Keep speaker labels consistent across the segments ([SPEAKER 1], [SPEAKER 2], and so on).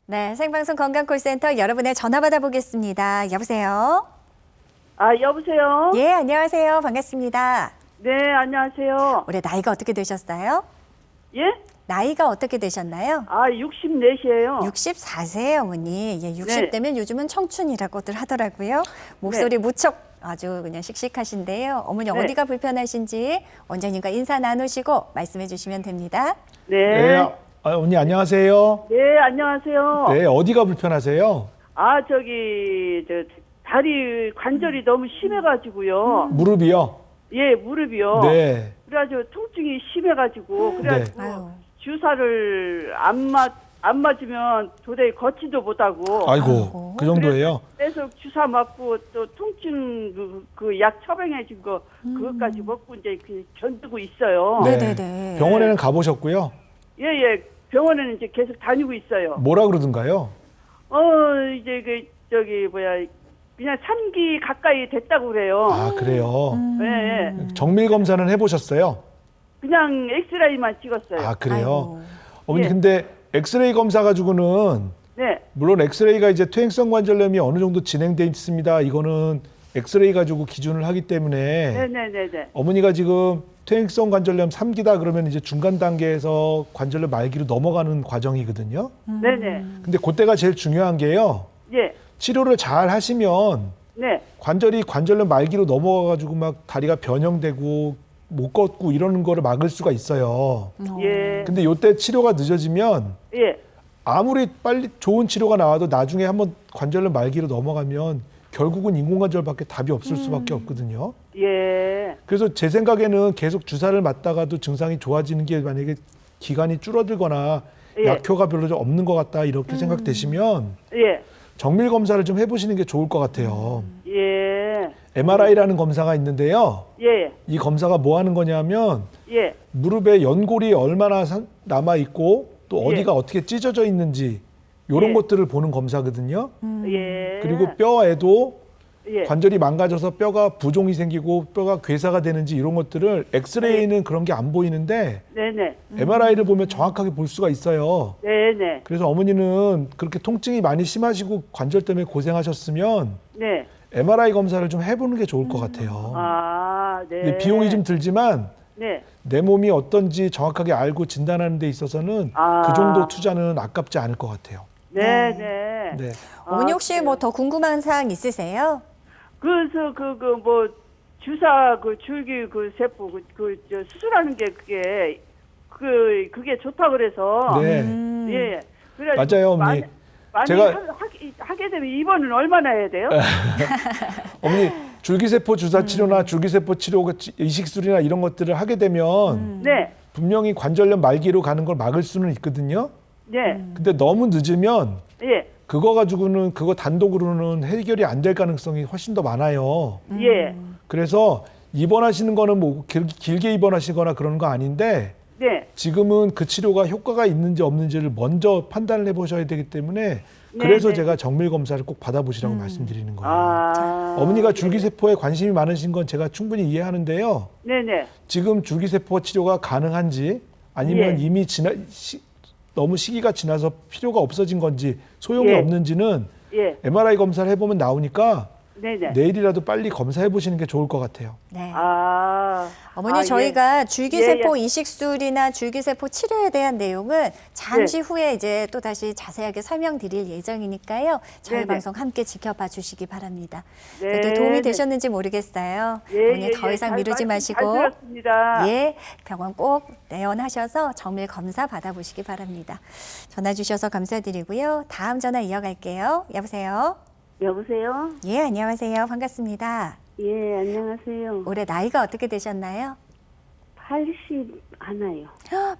[SPEAKER 1] 네, 생방송 건강콜센터 여러분의 전화 받아보겠습니다. 여보세요?
[SPEAKER 2] 여보세요?
[SPEAKER 1] 예, 안녕하세요. 반갑습니다.
[SPEAKER 2] 네, 안녕하세요.
[SPEAKER 1] 올해 나이가 어떻게 되셨어요?
[SPEAKER 2] 예?
[SPEAKER 1] 나이가 어떻게 되셨나요?
[SPEAKER 2] 64시에요.
[SPEAKER 1] 64세예요, 어머니. 예, 60
[SPEAKER 2] 네.
[SPEAKER 1] 되면 요즘은 청춘이라고들 하더라고요. 목소리 무척 아주 그냥 씩씩하신데요. 어머니
[SPEAKER 2] 네.
[SPEAKER 1] 어디가 불편하신지 원장님과 인사 나누시고 말씀해 주시면 됩니다.
[SPEAKER 2] 네.
[SPEAKER 3] 네, 언니 안녕하세요.
[SPEAKER 2] 네, 안녕하세요.
[SPEAKER 3] 네, 어디가 불편하세요?
[SPEAKER 2] 다리 관절이 너무 심해가지고요.
[SPEAKER 3] 무릎이요?
[SPEAKER 2] 예, 무릎이요.
[SPEAKER 3] 네.
[SPEAKER 2] 그래가지고 통증이 심해가지고, 그래가지고
[SPEAKER 1] 아유.
[SPEAKER 2] 주사를 안 맞으면 도저히 걷지도 못하고.
[SPEAKER 3] 아이고, 그 정도예요?
[SPEAKER 2] 계속 주사 맞고 또 통증 그 약 처방해 준 거 그것까지 먹고 이제 견디고 있어요.
[SPEAKER 1] 네네네.
[SPEAKER 3] 병원에는 가보셨고요.
[SPEAKER 2] 예. 병원에는 이제 계속 다니고 있어요.
[SPEAKER 3] 뭐라 그러던가요?
[SPEAKER 2] 이제 그냥 3기 가까이 됐다고 그래요.
[SPEAKER 3] 아, 그래요?
[SPEAKER 2] 예.
[SPEAKER 3] 정밀 검사는 해보셨어요?
[SPEAKER 2] 그냥 엑스레이만 찍었어요.
[SPEAKER 3] 아, 그래요?
[SPEAKER 1] 아이고.
[SPEAKER 3] 어머니,
[SPEAKER 2] 예.
[SPEAKER 3] 근데 엑스레이 검사 가지고는
[SPEAKER 2] 네.
[SPEAKER 3] 물론 엑스레이가 이제 퇴행성 관절염이 어느 정도 진행돼 있습니다. 이거는 엑스레이 가지고 기준을 하기 때문에
[SPEAKER 2] 네네네네.
[SPEAKER 3] 어머니가 지금 퇴행성 관절염 3기다 그러면 이제 중간 단계에서 관절염 말기로 넘어가는 과정이거든요.
[SPEAKER 2] 네네.
[SPEAKER 3] 근데 그때가 제일 중요한 게요.
[SPEAKER 2] 예.
[SPEAKER 3] 치료를 잘 하시면
[SPEAKER 2] 네.
[SPEAKER 3] 관절염 말기로 넘어가가지고 막 다리가 변형되고 못 걷고 이러는 거를 막을 수가 있어요.
[SPEAKER 2] 예.
[SPEAKER 3] 근데 요때 치료가 늦어지면
[SPEAKER 2] 예.
[SPEAKER 3] 아무리 빨리 좋은 치료가 나와도 나중에 한번 관절염 말기로 넘어가면 결국은 인공관절밖에 답이 없을 수밖에 없거든요.
[SPEAKER 2] 예.
[SPEAKER 3] 그래서 제 생각에는 계속 주사를 맞다가도 증상이 좋아지는 게 만약에 기간이 줄어들거나
[SPEAKER 2] 예.
[SPEAKER 3] 약효가 별로 좀 없는 것 같다 이렇게 생각되시면
[SPEAKER 2] 예.
[SPEAKER 3] 정밀 검사를 좀 해보시는 게 좋을 것 같아요.
[SPEAKER 2] 예.
[SPEAKER 3] MRI라는 검사가 있는데요.
[SPEAKER 2] 예.
[SPEAKER 3] 이 검사가 뭐 하는 거냐면
[SPEAKER 2] 예.
[SPEAKER 3] 무릎에 연골이 얼마나 남아 있고 또
[SPEAKER 2] 예.
[SPEAKER 3] 어디가 어떻게 찢어져 있는지 이런
[SPEAKER 2] 예.
[SPEAKER 3] 것들을 보는 검사거든요.
[SPEAKER 2] 예.
[SPEAKER 3] 그리고 뼈에도
[SPEAKER 2] 예.
[SPEAKER 3] 관절이 망가져서 뼈가 부종이 생기고 뼈가 괴사가 되는지 이런 것들을 엑스레이는 그런 게 안 보이는데
[SPEAKER 2] 네네.
[SPEAKER 3] MRI를 보면 정확하게 볼 수가 있어요.
[SPEAKER 2] 네네.
[SPEAKER 3] 그래서 어머니는 그렇게 통증이 많이 심하시고 관절 때문에 고생하셨으면
[SPEAKER 2] 네.
[SPEAKER 3] MRI 검사를 좀 해보는 게 좋을 것 같아요.
[SPEAKER 2] 네.
[SPEAKER 3] 근데 비용이 좀 들지만
[SPEAKER 2] 네.
[SPEAKER 3] 내 몸이 어떤지 정확하게 알고 진단하는 데 있어서는 그 정도 투자는 아깝지 않을 것 같아요.
[SPEAKER 2] 네네.
[SPEAKER 3] 네.
[SPEAKER 1] 어머니 혹시 뭐 더 궁금한 사항 있으세요?
[SPEAKER 2] 그래서 주사 줄기 세포 저 수술하는 게 그게 좋다 그래서
[SPEAKER 3] 네.
[SPEAKER 2] 예.
[SPEAKER 3] 맞아요, 어머니.
[SPEAKER 2] 많이
[SPEAKER 3] 제가-
[SPEAKER 2] 하게 되면 입원은 얼마나 해야 돼요?
[SPEAKER 3] 어머니 줄기세포 주사 치료나 줄기세포 치료 이식술이나 이런 것들을 하게 되면
[SPEAKER 2] 네.
[SPEAKER 3] 분명히 관절염 말기로 가는 걸 막을 수는 있거든요.
[SPEAKER 2] 네.
[SPEAKER 3] 근데 너무 늦으면
[SPEAKER 2] 예.
[SPEAKER 3] 그거 단독으로는 해결이 안 될 가능성이 훨씬 더 많아요.
[SPEAKER 2] 예.
[SPEAKER 3] 그래서 입원하시는 거는 뭐 길게 입원하시거나 그런 거 아닌데
[SPEAKER 2] 네.
[SPEAKER 3] 지금은 그 치료가 효과가 있는지 없는지를 먼저 판단을 해보셔야 되기 때문에 그래서
[SPEAKER 2] 네.
[SPEAKER 3] 제가 정밀 검사를 꼭 받아보시라고 말씀드리는 거예요. 어머니가 줄기세포에 관심이 많으신 건 제가 충분히 이해하는데요.
[SPEAKER 2] 네네.
[SPEAKER 3] 지금 줄기세포 치료가 가능한지 아니면
[SPEAKER 2] 예.
[SPEAKER 3] 이미 너무 시기가 지나서 필요가 없어진 건지 소용이
[SPEAKER 2] 예.
[SPEAKER 3] 없는지는
[SPEAKER 2] 예.
[SPEAKER 3] MRI 검사를 해보면 나오니까
[SPEAKER 2] 네네.
[SPEAKER 3] 내일이라도 빨리 검사해 보시는 게 좋을 것 같아요.
[SPEAKER 1] 네. 어머니
[SPEAKER 2] 예.
[SPEAKER 1] 저희가 줄기세포
[SPEAKER 2] 예.
[SPEAKER 1] 이식술이나 줄기세포 치료에 대한 내용은 잠시 후에 이제 또 다시 자세하게 설명드릴 예정이니까요. 저희
[SPEAKER 2] 네네.
[SPEAKER 1] 방송 함께 지켜봐 주시기 바랍니다.
[SPEAKER 2] 네.
[SPEAKER 1] 그래도 도움이
[SPEAKER 2] 네.
[SPEAKER 1] 되셨는지 모르겠어요.
[SPEAKER 2] 예,
[SPEAKER 1] 어머니 더 이상 미루지
[SPEAKER 2] 잘
[SPEAKER 1] 마시고
[SPEAKER 2] 들었습니다.
[SPEAKER 1] 예, 병원 꼭 내원하셔서 정밀 검사 받아보시기 바랍니다. 전화 주셔서 감사드리고요. 다음 전화 이어갈게요. 여보세요?
[SPEAKER 2] 여보세요?
[SPEAKER 1] 예, 안녕하세요. 반갑습니다.
[SPEAKER 2] 예, 안녕하세요.
[SPEAKER 1] 올해 나이가 어떻게 되셨나요?
[SPEAKER 2] 80 하나요.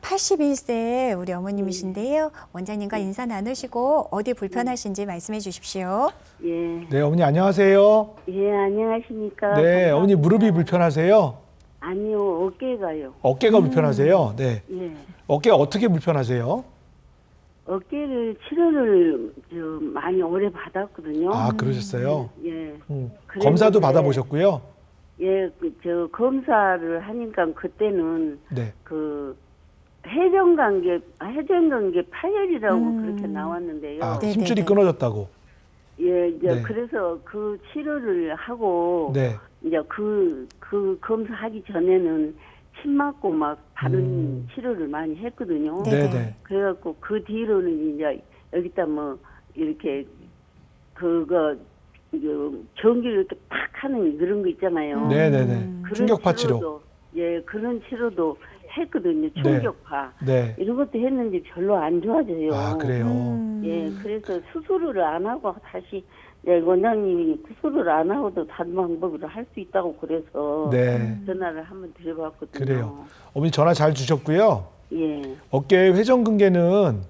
[SPEAKER 1] 81세 우리 어머님이신데요. 원장님과 인사 나누시고 어디 불편하신지 말씀해 주십시오.
[SPEAKER 2] 예.
[SPEAKER 3] 네, 어머니 안녕하세요.
[SPEAKER 2] 예, 안녕하십니까?
[SPEAKER 3] 네,
[SPEAKER 2] 감사합니다.
[SPEAKER 3] 어머니 무릎이 불편하세요?
[SPEAKER 2] 아니요, 어깨가요.
[SPEAKER 3] 어깨가 불편하세요? 네.
[SPEAKER 2] 예.
[SPEAKER 3] 어깨가 어떻게 불편하세요?
[SPEAKER 2] 어깨를 치료를 좀 많이 오래 받았거든요.
[SPEAKER 3] 아, 그러셨어요?
[SPEAKER 2] 예.
[SPEAKER 3] 검사도
[SPEAKER 2] 그랬는데,
[SPEAKER 3] 받아보셨고요?
[SPEAKER 2] 예, 검사를 하니까 그때는
[SPEAKER 3] 네.
[SPEAKER 2] 해전관계 파열이라고 그렇게 나왔는데요.
[SPEAKER 3] 아,
[SPEAKER 1] 네,
[SPEAKER 3] 힘줄이
[SPEAKER 1] 네, 네.
[SPEAKER 3] 끊어졌다고.
[SPEAKER 2] 예, 이제
[SPEAKER 3] 네.
[SPEAKER 2] 그래서 그 치료를 하고
[SPEAKER 3] 네.
[SPEAKER 2] 이제 그 검사하기 전에는 침 맞고 막 다른
[SPEAKER 3] 음.
[SPEAKER 2] 치료를 많이 했거든요.
[SPEAKER 1] 네.
[SPEAKER 3] 네, 네.
[SPEAKER 2] 그래갖고 그 뒤로는 이제 여기다 뭐 이렇게 그거 전기를 이렇게 팍 하는 그런 거 있잖아요.
[SPEAKER 3] 네, 네, 네.
[SPEAKER 2] 그런
[SPEAKER 3] 충격파 치료.
[SPEAKER 2] 치료도, 예, 그런 치료도 했거든요. 충격파.
[SPEAKER 3] 네.
[SPEAKER 2] 이런 것도 했는데 별로 안 좋아져요.
[SPEAKER 3] 아, 그래요.
[SPEAKER 2] 예, 그래서 수술을 안 하고 다시 원장님이 수술을 안 하고도 다른 방법으로 할 수 있다고 그래서
[SPEAKER 3] 네.
[SPEAKER 2] 전화를 한번 드려봤거든요.
[SPEAKER 3] 그래요. 어머니 전화 잘 주셨고요.
[SPEAKER 2] 예,
[SPEAKER 3] 어깨 회전근개는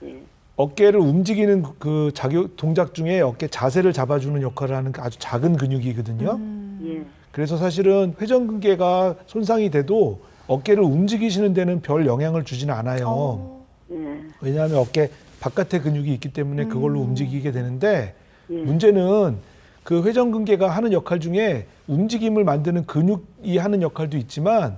[SPEAKER 2] 예.
[SPEAKER 3] 어깨를 움직이는 그 동작 중에 어깨 자세를 잡아주는 역할을 하는 아주 작은 근육이거든요.
[SPEAKER 2] 예.
[SPEAKER 3] 그래서 사실은 회전근개가 손상이 돼도 어깨를 움직이시는 데는 별 영향을 주지는 않아요.
[SPEAKER 2] 예.
[SPEAKER 3] 왜냐하면 어깨 바깥에 근육이 있기 때문에 그걸로 움직이게 되는데
[SPEAKER 2] 예.
[SPEAKER 3] 문제는 그 회전근개가 하는 역할 중에 움직임을 만드는 근육이 하는 역할도 있지만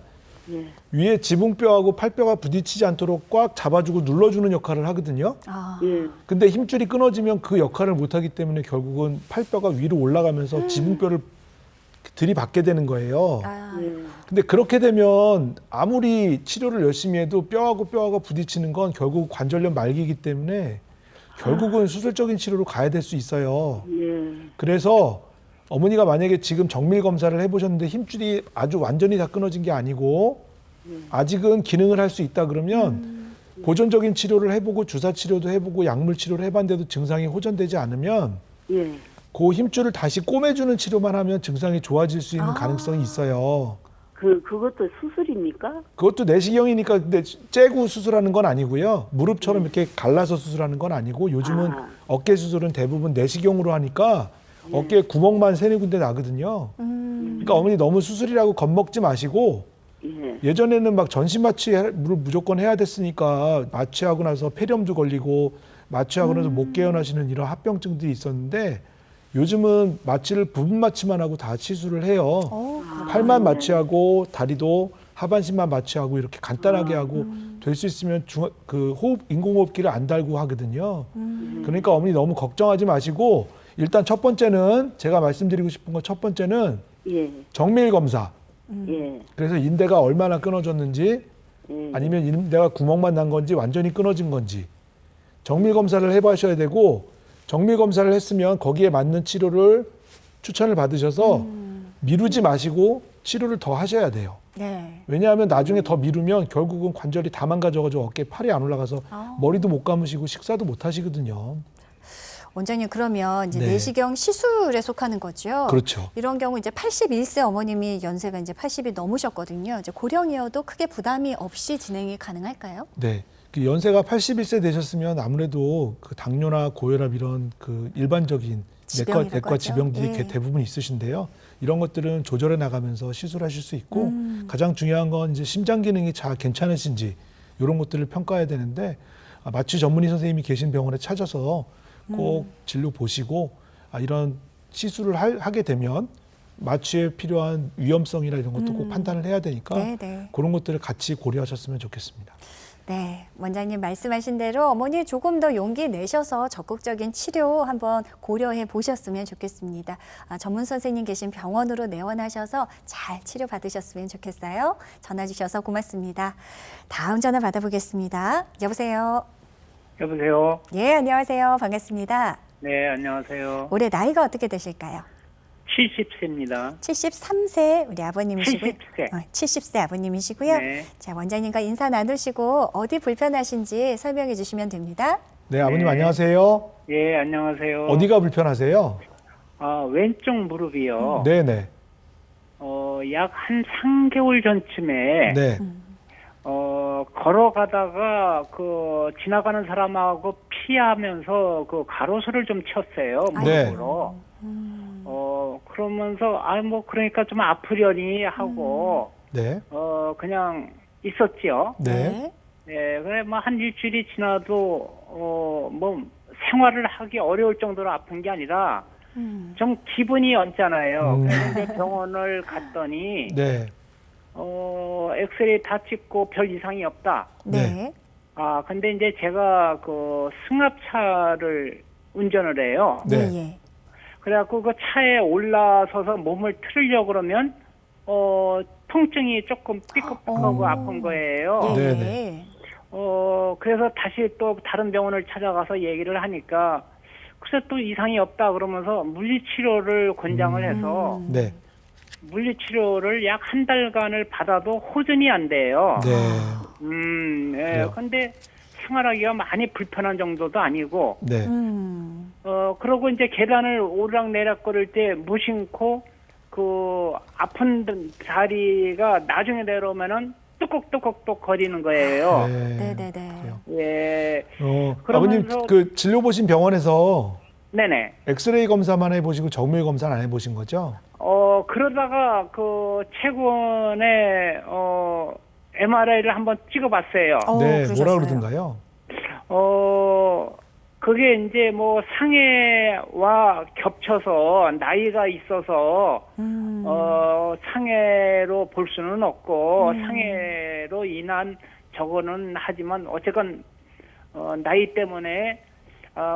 [SPEAKER 2] 예.
[SPEAKER 3] 위에 지붕뼈하고 팔뼈가 부딪히지 않도록 꽉 잡아주고 눌러주는 역할을 하거든요.
[SPEAKER 1] 아,
[SPEAKER 2] 예.
[SPEAKER 3] 근데 힘줄이 끊어지면 그 역할을 못하기 때문에 결국은 팔뼈가 위로 올라가면서 지붕뼈를 들이받게 되는 거예요.
[SPEAKER 1] 아,
[SPEAKER 2] 예.
[SPEAKER 3] 근데 그렇게 되면 아무리 치료를 열심히 해도 뼈하고 부딪히는 건 결국 관절염 말기이기 때문에 결국은 수술적인 치료로 가야 될 수 있어요.
[SPEAKER 2] 예.
[SPEAKER 3] 그래서 어머니가 만약에 지금 정밀 검사를 해보셨는데 힘줄이 아주 완전히 다 끊어진 게 아니고 아직은 기능을 할 수 있다 그러면 보존적인 치료를 해보고 주사 치료도 해보고 약물 치료를 해봤는데도 증상이 호전되지 않으면
[SPEAKER 2] 예.
[SPEAKER 3] 그 힘줄을 다시 꼬매주는 치료만 하면 증상이 좋아질 수 있는 가능성이 있어요.
[SPEAKER 2] 그것도 수술입니까?
[SPEAKER 3] 그것도 내시경이니까 근데 째고 수술하는 건 아니고요. 무릎처럼 이렇게 갈라서 수술하는 건 아니고 요즘은
[SPEAKER 2] 아.
[SPEAKER 3] 어깨 수술은 대부분 내시경으로 하니까 어깨에 구멍만 세네 군데 나거든요. 그러니까 어머니 너무 수술이라고 겁먹지 마시고
[SPEAKER 2] 예.
[SPEAKER 3] 예전에는 막 전신 마취를 무조건 해야 됐으니까 마취하고 나서 폐렴도 걸리고 마취하고 나서 못 깨어나시는 이런 합병증들이 있었는데 요즘은 마취를 부분 마취만 하고 다 치수를 해요. 팔만 마취하고 다리도 하반신만 마취하고 이렇게 간단하게 하고 될 수 있으면 그 인공호흡기를 안 달고 하거든요. 그러니까 어머니 너무 걱정하지 마시고 일단 첫 번째는 제가 말씀드리고 싶은 건 첫 번째는
[SPEAKER 2] 예.
[SPEAKER 3] 정밀 검사.
[SPEAKER 2] 예.
[SPEAKER 3] 그래서 인대가 얼마나 끊어졌는지
[SPEAKER 2] 예.
[SPEAKER 3] 아니면 인대가 구멍만 난 건지 완전히 끊어진 건지 정밀 검사를 해보셔야 되고 정밀 검사를 했으면 거기에 맞는 치료를 추천을 받으셔서 미루지 마시고 치료를 더 하셔야 돼요.
[SPEAKER 1] 네.
[SPEAKER 3] 왜냐하면 나중에 더 미루면 결국은 관절이 다 망가져가지고 어깨에 팔이 안 올라가서 머리도 못 감으시고 식사도 못 하시거든요.
[SPEAKER 1] 원장님 그러면 이제
[SPEAKER 3] 네.
[SPEAKER 1] 내시경 시술에 속하는 거죠?
[SPEAKER 3] 그렇죠.
[SPEAKER 1] 이런 경우 이제 81세 어머님이 연세가 이제 80이 넘으셨거든요. 이제 고령이어도 크게 부담이 없이 진행이 가능할까요?
[SPEAKER 3] 네. 그 연세가 81세 되셨으면 아무래도 그 당뇨나 고혈압 이런 그 일반적인
[SPEAKER 1] 지병이라고
[SPEAKER 3] 내과
[SPEAKER 1] 하죠.
[SPEAKER 3] 지병들이
[SPEAKER 1] 예.
[SPEAKER 3] 대부분 있으신데요. 이런 것들은 조절해 나가면서 시술하실 수 있고 가장 중요한 건 이제 심장 기능이 잘 괜찮으신지 이런 것들을 평가해야 되는데 마취 전문의 선생님이 계신 병원에 찾아서 꼭 진료 보시고 이런 시술을 하게 되면 마취에 필요한 위험성이나 이런 것도 꼭 판단을 해야 되니까
[SPEAKER 1] 네, 네.
[SPEAKER 3] 그런 것들을 같이 고려하셨으면 좋겠습니다.
[SPEAKER 1] 네, 원장님 말씀하신 대로 어머니 조금 더 용기 내셔서 적극적인 치료 한번 고려해 보셨으면 좋겠습니다. 전문 선생님 계신 병원으로 내원하셔서 잘 치료 받으셨으면 좋겠어요. 전화 주셔서 고맙습니다. 다음 전화 받아보겠습니다. 여보세요.
[SPEAKER 4] 여보세요.
[SPEAKER 1] 예, 안녕하세요. 반갑습니다.
[SPEAKER 4] 네, 안녕하세요.
[SPEAKER 1] 올해 나이가 어떻게 되실까요?
[SPEAKER 4] 70세입니다.
[SPEAKER 1] 73세 우리 아버님이시고요.
[SPEAKER 4] 70세.
[SPEAKER 1] 70세 아버님이시고요.
[SPEAKER 4] 네.
[SPEAKER 1] 자, 원장님과 인사 나누시고 어디 불편하신지 설명해 주시면 됩니다.
[SPEAKER 3] 네, 아버님
[SPEAKER 4] 네.
[SPEAKER 3] 안녕하세요.
[SPEAKER 4] 예, 안녕하세요.
[SPEAKER 3] 어디가 불편하세요?
[SPEAKER 4] 왼쪽 무릎이요.
[SPEAKER 3] 네네.
[SPEAKER 4] 약 한 3개월 전쯤에
[SPEAKER 3] 네.
[SPEAKER 4] 걸어가다가 지나가는 사람하고 피하면서 가로수를 좀 쳤어요.
[SPEAKER 3] 네.
[SPEAKER 4] 무릎으로. 그러면서 그러니까 좀 아프려니 하고
[SPEAKER 3] 네.
[SPEAKER 4] 그냥 있었지요.
[SPEAKER 3] 네.
[SPEAKER 4] 네, 그래 한 일주일이 지나도 생활을 하기 어려울 정도로 아픈 게 아니라 좀 기분이 언짢아요. 그래서 이제 병원을 갔더니
[SPEAKER 3] 네.
[SPEAKER 4] 엑스레이 다 찍고 별 이상이 없다.
[SPEAKER 1] 네.
[SPEAKER 4] 아, 근데 이제 제가 그 승합차를 운전을 해요.
[SPEAKER 3] 네.
[SPEAKER 1] 예, 예.
[SPEAKER 4] 그래갖고 그 차에 올라서서 몸을 틀으려고 그러면, 통증이 조금 삐걱삐걱하고
[SPEAKER 1] 어.
[SPEAKER 4] 아픈 거예요.
[SPEAKER 1] 예,
[SPEAKER 3] 네,
[SPEAKER 1] 예.
[SPEAKER 3] 네.
[SPEAKER 4] 그래서 다시 또 다른 병원을 찾아가서 얘기를 하니까, 글쎄 또 이상이 없다 그러면서 물리치료를 권장을 해서,
[SPEAKER 3] 네.
[SPEAKER 4] 물리치료를 약 한 달간을 받아도 호전이 안 돼요.
[SPEAKER 3] 네.
[SPEAKER 4] 예.
[SPEAKER 3] 그래요.
[SPEAKER 4] 근데 생활하기가 많이 불편한 정도도 아니고,
[SPEAKER 3] 네.
[SPEAKER 4] 그러고 이제 계단을 오르락내리락 거릴 때 무심코 그 아픈 다리가 나중에 내려오면은 뚜걱뚜걱 거리는 거예요.
[SPEAKER 1] 네, 네, 네.
[SPEAKER 3] 그래요.
[SPEAKER 4] 예.
[SPEAKER 3] 아버님
[SPEAKER 4] 그러면서-
[SPEAKER 3] 그 진료 보신 병원에서
[SPEAKER 4] 네네.
[SPEAKER 3] 엑스레이 검사만 해보시고 정밀 검사는 안 해보신 거죠?
[SPEAKER 4] 그러다가 그 최근에 MRI를 한번 찍어봤어요.
[SPEAKER 3] 네.
[SPEAKER 1] 그러셨어요.
[SPEAKER 3] 뭐라 그러던가요?
[SPEAKER 4] 그게 이제 뭐 상해와 겹쳐서 나이가 있어서 상해로 볼 수는 없고 상해로 인한 저거는 하지만 어쨌건 나이 때문에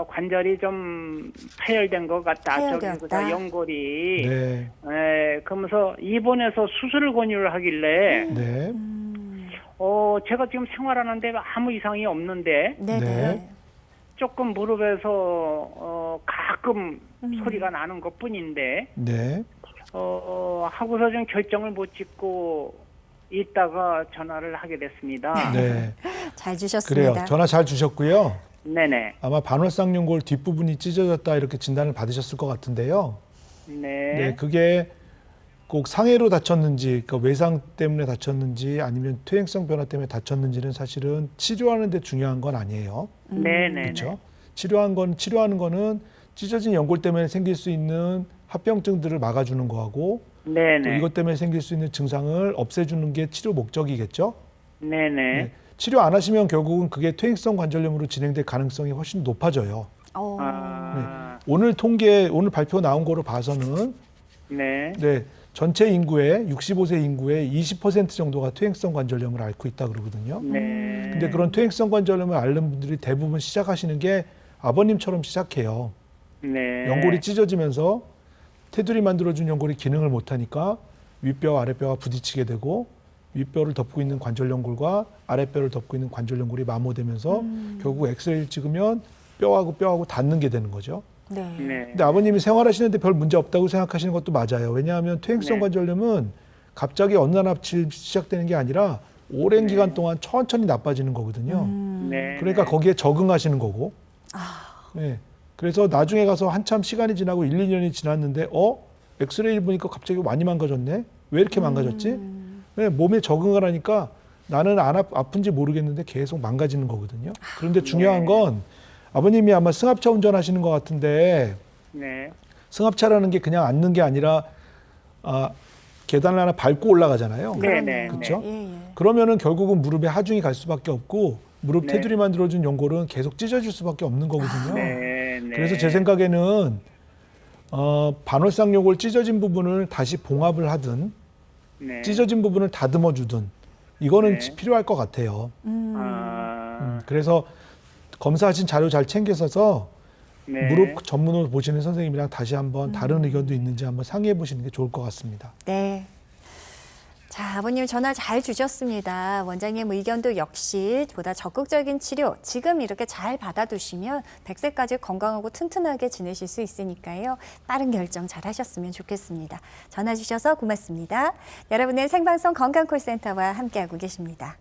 [SPEAKER 4] 관절이 좀 파열된 것 같다.
[SPEAKER 1] 파열되었다.
[SPEAKER 4] 저기 연골이.
[SPEAKER 3] 네.
[SPEAKER 4] 그러면서 입원해서 수술을 권유를 하길래
[SPEAKER 3] 네.
[SPEAKER 4] 제가 지금 생활하는데 아무 이상이 없는데
[SPEAKER 1] 네,
[SPEAKER 3] 네.
[SPEAKER 1] 네.
[SPEAKER 4] 조금 무릎에서 가끔 소리가 나는 것뿐인데
[SPEAKER 3] 네.
[SPEAKER 4] 하고서 좀 결정을 못 짓고 있다가 전화를 하게 됐습니다.
[SPEAKER 3] 네.
[SPEAKER 1] 잘 주셨습니다.
[SPEAKER 3] 그래요. 전화 잘 주셨고요.
[SPEAKER 4] 네네.
[SPEAKER 3] 아마 반월상연골 뒷부분이 찢어졌다 이렇게 진단을 받으셨을 것 같은데요. 네, 그게 꼭 상해로 다쳤는지, 그러니까 외상 때문에 다쳤는지 아니면 퇴행성 변화 때문에 다쳤는지는 사실은 치료하는 데 중요한 건 아니에요.
[SPEAKER 4] 네네.
[SPEAKER 3] 그렇죠? 치료하는 거는 찢어진 연골 때문에 생길 수 있는 합병증들을 막아주는 거하고 또
[SPEAKER 4] 네네.
[SPEAKER 3] 이것 때문에 생길 수 있는 증상을 없애주는 게 치료 목적이겠죠.
[SPEAKER 4] 네네.
[SPEAKER 3] 네. 치료 안 하시면 결국은 그게 퇴행성 관절염으로 진행될 가능성이 훨씬 높아져요. 오늘 오늘 발표 나온 거로 봐서는
[SPEAKER 4] 네.
[SPEAKER 3] 네, 전체 인구의 65세 인구의 20% 정도가 퇴행성 관절염을 앓고 있다 그러거든요.
[SPEAKER 4] 네.
[SPEAKER 3] 근데 그런 퇴행성 관절염을 앓는 분들이 대부분 시작하시는 게 아버님처럼 시작해요.
[SPEAKER 4] 네.
[SPEAKER 3] 연골이 찢어지면서 테두리 만들어준 연골이 기능을 못하니까 윗뼈 아랫뼈가 부딪히게 되고 윗뼈를 덮고 있는 관절연골과 아랫뼈를 덮고 있는 관절연골이 마모되면서 결국 엑스레이를 찍으면 뼈하고 닿는 게 되는 거죠.
[SPEAKER 1] 네.
[SPEAKER 4] 네.
[SPEAKER 3] 근데 아버님이 생활하시는데 별 문제 없다고 생각하시는 것도 맞아요. 왜냐하면 퇴행성
[SPEAKER 4] 네.
[SPEAKER 3] 관절염은 갑자기 어느 날 시작되는 게 아니라 오랜
[SPEAKER 4] 네.
[SPEAKER 3] 기간 동안 천천히 나빠지는 거거든요.
[SPEAKER 4] 네.
[SPEAKER 3] 그러니까 거기에 적응하시는 거고. 네. 그래서 나중에 가서 한참 시간이 지나고 1, 2년이 지났는데 엑스레이를 보니까 갑자기 많이 망가졌네? 왜 이렇게 망가졌지? 네, 몸에 적응을 하니까 나는 아픈지 모르겠는데 계속 망가지는 거거든요. 그런데 중요한 건 아버님이 아마 승합차 운전하시는 것 같은데
[SPEAKER 4] 네.
[SPEAKER 3] 승합차라는 게 그냥 앉는 게 아니라 계단을 하나 밟고 올라가잖아요.
[SPEAKER 4] 네, 네.
[SPEAKER 3] 그렇죠?
[SPEAKER 1] 예, 예.
[SPEAKER 3] 그러면은 결국은 무릎에 하중이 갈 수밖에 없고 무릎
[SPEAKER 4] 네.
[SPEAKER 3] 테두리 만들어준 연골은 계속 찢어질 수밖에 없는 거거든요.
[SPEAKER 4] 네. 네.
[SPEAKER 3] 그래서 제 생각에는 반월상연골 찢어진 부분을 다시 봉합을 하든
[SPEAKER 4] 네.
[SPEAKER 3] 찢어진 부분을 다듬어 주든 이거는
[SPEAKER 4] 네.
[SPEAKER 3] 필요할 것 같아요. 그래서 검사하신 자료 잘 챙겨서
[SPEAKER 4] 네.
[SPEAKER 3] 무릎 전문으로 보시는 선생님이랑 다시 한번 다른 의견도 있는지 한번 상의해 보시는 게 좋을 것 같습니다.
[SPEAKER 1] 네. 자, 아버님 전화 잘 주셨습니다. 원장님 의견도 역시 보다 적극적인 치료 지금 이렇게 잘 받아두시면 100세까지 건강하고 튼튼하게 지내실 수 있으니까요. 빠른 결정 잘 하셨으면 좋겠습니다. 전화 주셔서 고맙습니다. 여러분은 생방송 건강콜센터와 함께하고 계십니다.